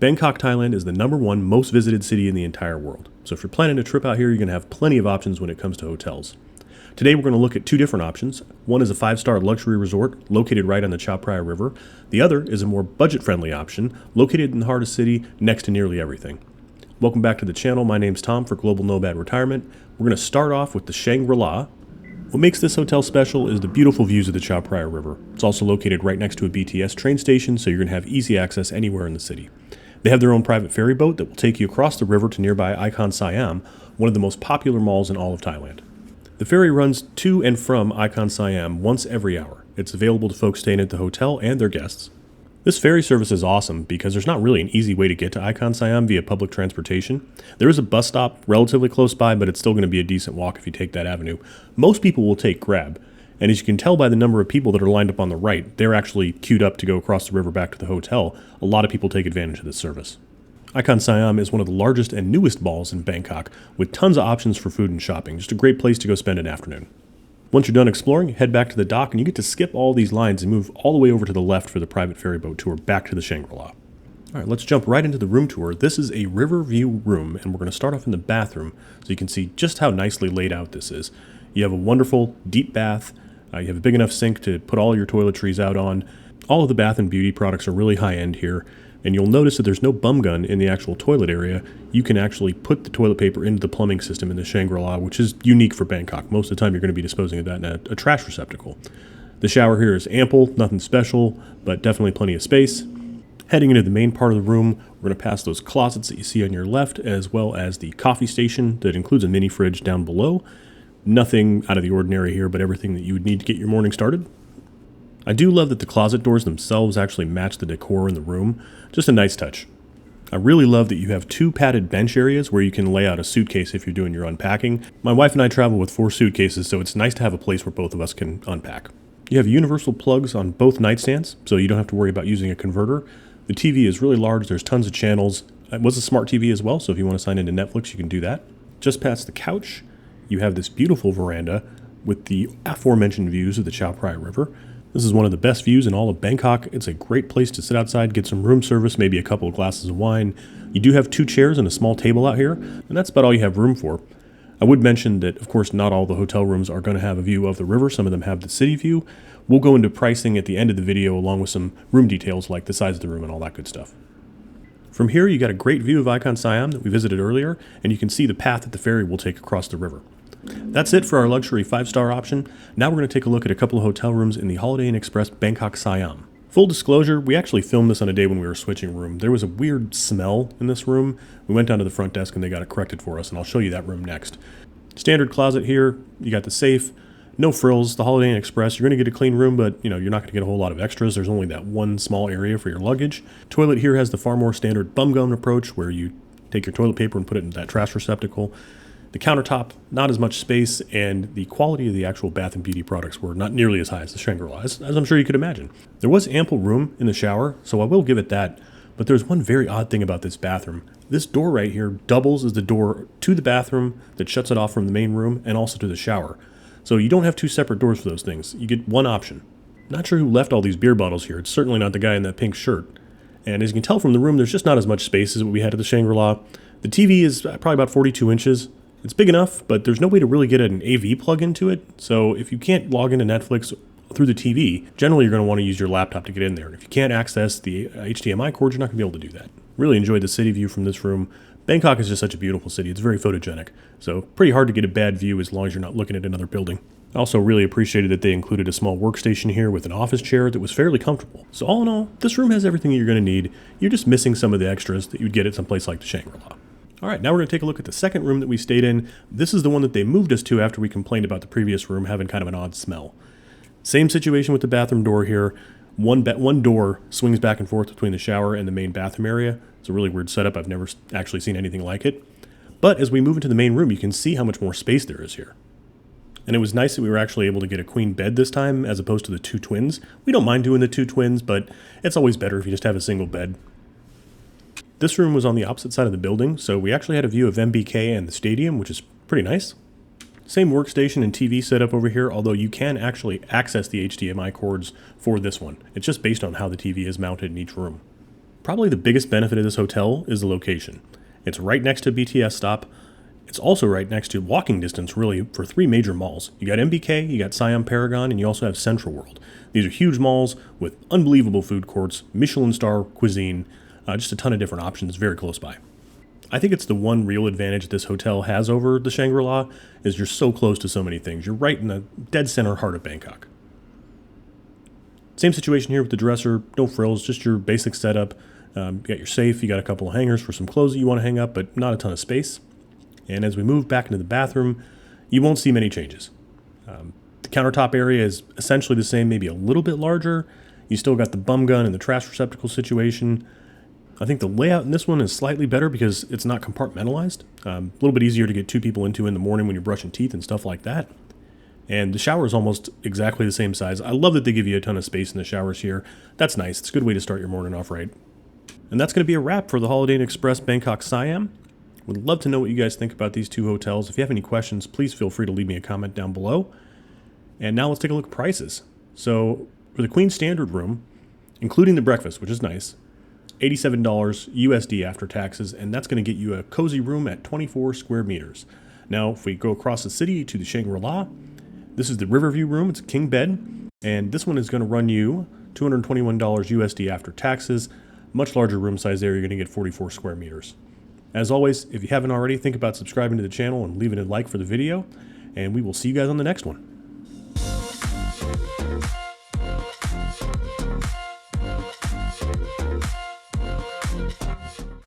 Bangkok, Thailand is the #1 most visited city in the entire world. So if you're planning a trip out here, you're going to have plenty of options when it comes to hotels. Today we're going to look at two different options. One is a 5-star luxury resort located right on the Chao Phraya River. The other is a more budget-friendly option located in the heart of the city next to nearly everything. Welcome back to the channel. My name's Tom for Global Nomad Retirement. We're going to start off with the Shangri-La. What makes this hotel special is the beautiful views of the Chao Phraya River. It's also located right next to a BTS train station, so you're going to have easy access anywhere in the city. They have their own private ferry boat that will take you across the river to nearby Icon Siam, one of the most popular malls in all of Thailand. The ferry runs to and from Icon Siam once every hour. It's available to folks staying at the hotel and their guests. This ferry service is awesome because there's not really an easy way to get to Icon Siam via public transportation. There is a bus stop relatively close by, but it's still going to be a decent walk if you take that avenue. Most people will take Grab, and as you can tell by the number of people that are lined up on the right, they're actually queued up to go across the river back to the hotel. A lot of people take advantage of this service. Icon Siam is one of the largest and newest malls in Bangkok, with tons of options for food and shopping. Just a great place to go spend an afternoon. Once you're done exploring, head back to the dock and you get to skip all these lines and move all the way over to the left for the private ferry boat tour back to the Shangri-La. All right, let's jump right into the room tour. This is a river view room, and we're going to start off in the bathroom so you can see just how nicely laid out this is. You have a wonderful deep bath. You have a big enough sink to put all your toiletries out on. All of the bath and beauty products are really high end here. And you'll notice that there's no bum gun in the actual toilet area. You can actually put the toilet paper into the plumbing system in the Shangri-La, which is unique for Bangkok. Most of the time you're going to be disposing of that in a trash receptacle. The shower here is ample, nothing special, but definitely plenty of space. Heading into the main part of the room, we're going to pass those closets that you see on your left, as well as the coffee station that includes a mini fridge down below. Nothing out of the ordinary here, but everything that you would need to get your morning started. I do love that the closet doors themselves actually match the decor in the room. Just a nice touch. I really love that you have 2 padded bench areas where you can lay out a suitcase if you're doing your unpacking. My wife and I travel with 4 suitcases, so it's nice to have a place where both of us can unpack. You have universal plugs on both nightstands, so you don't have to worry about using a converter. The TV is really large. There's tons of channels. It was a smart TV as well, so if you want to sign into Netflix, you can do that. Just past the couch, you have this beautiful veranda with the aforementioned views of the Chao Phraya River. This is one of the best views in all of Bangkok. It's a great place to sit outside, get some room service, maybe a couple of glasses of wine. You do have 2 chairs and a small table out here, and that's about all you have room for. I would mention that, of course, not all the hotel rooms are going to have a view of the river. Some of them have the city view. We'll go into pricing at the end of the video along with some room details like the size of the room and all that good stuff. From here, you got a great view of Icon Siam that we visited earlier, and you can see the path that the ferry will take across the river. That's it for our luxury 5-star option. Now we're going to take a look at a couple of hotel rooms in the Holiday Inn Express Bangkok Siam. Full disclosure, we actually filmed this on a day when we were switching room. There was a weird smell in this room. We went down to the front desk and they got it corrected for us, and I'll show you that room next. Standard closet here. You got the safe. No frills. The Holiday Inn Express. You're going to get a clean room, but you're not going to get a whole lot of extras. There's only that one small area for your luggage. Toilet here has the far more standard bum gun approach where you take your toilet paper and put it in that trash receptacle. The countertop, not as much space, and the quality of the actual bath and beauty products were not nearly as high as the Shangri-La, as I'm sure you could imagine. There was ample room in the shower, so I will give it that, but there's one very odd thing about this bathroom. This door right here doubles as the door to the bathroom that shuts it off from the main room and also to the shower. So you don't have 2 separate doors for those things. You get one option. Not sure who left all these beer bottles here. It's certainly not the guy in that pink shirt. And as you can tell from the room, there's just not as much space as what we had at the Shangri-La. The TV is probably about 42 inches. It's big enough, but there's no way to really get an AV plug into it. So if you can't log into Netflix through the TV, generally you're going to want to use your laptop to get in there. And if you can't access the HDMI cord, you're not going to be able to do that. Really enjoyed the city view from this room. Bangkok is just such a beautiful city. It's very photogenic. So pretty hard to get a bad view as long as you're not looking at another building. I also really appreciated that they included a small workstation here with an office chair that was fairly comfortable. So all in all, this room has everything that you're going to need. You're just missing some of the extras that you'd get at someplace like the Shangri-La. All right, now we're going to take a look at the second room that we stayed in. This is the one that they moved us to after we complained about the previous room having kind of an odd smell. Same situation with the bathroom door here. One door swings back and forth between the shower and the main bathroom area. It's a really weird setup. I've never actually seen anything like it. But as we move into the main room, you can see how much more space there is here. And it was nice that we were actually able to get a queen bed this time as opposed to the 2 twins. We don't mind doing the 2 twins, but it's always better if you just have a single bed. This room was on the opposite side of the building, so we actually had a view of MBK and the stadium, which is pretty nice. Same workstation and TV setup over here, although you can actually access the HDMI cords for this one. It's just based on how the TV is mounted in each room. Probably the biggest benefit of this hotel is the location. It's right next to a BTS stop. It's also right next to walking distance, really, for three major malls. You got MBK, you got Siam, Paragon, and you also have Central World. These are huge malls with unbelievable food courts, Michelin star cuisine, just a ton of different options very close by. I think it's the one real advantage this hotel has over the Shangri-La is you're so close to so many things. You're right in the dead center heart of Bangkok. Same situation here with the dresser, no frills, just your basic setup. You got your safe, you got a couple of hangers for some clothes that you want to hang up, but not a ton of space. And as we move back into the bathroom, you won't see many changes. The countertop area is essentially the same, maybe a little bit larger. You still got the bum gun and the trash receptacle situation. I think the layout in this one is slightly better because it's not compartmentalized. A little bit easier to get two people into in the morning when you're brushing teeth and stuff like that. And the shower is almost exactly the same size. I love that they give you a ton of space in the showers here. That's nice. It's a good way to start your morning off right. And that's going to be a wrap for the Holiday Inn Express Bangkok Siam. Would love to know what you guys think about these two hotels. If you have any questions, please feel free to leave me a comment down below. And now let's take a look at prices. So for the Queen Standard room, including the breakfast, which is nice, $87 USD after taxes, and that's going to get you a cozy room at 24 square meters. Now, if we go across the city to the Shangri-La, this is the Riverview room. It's a king bed, and this one is going to run you $221 USD after taxes. Much larger room size there. You're going to get 44 square meters. As always, if you haven't already, think about subscribing to the channel and leaving a like for the video, and we will see you guys on the next one.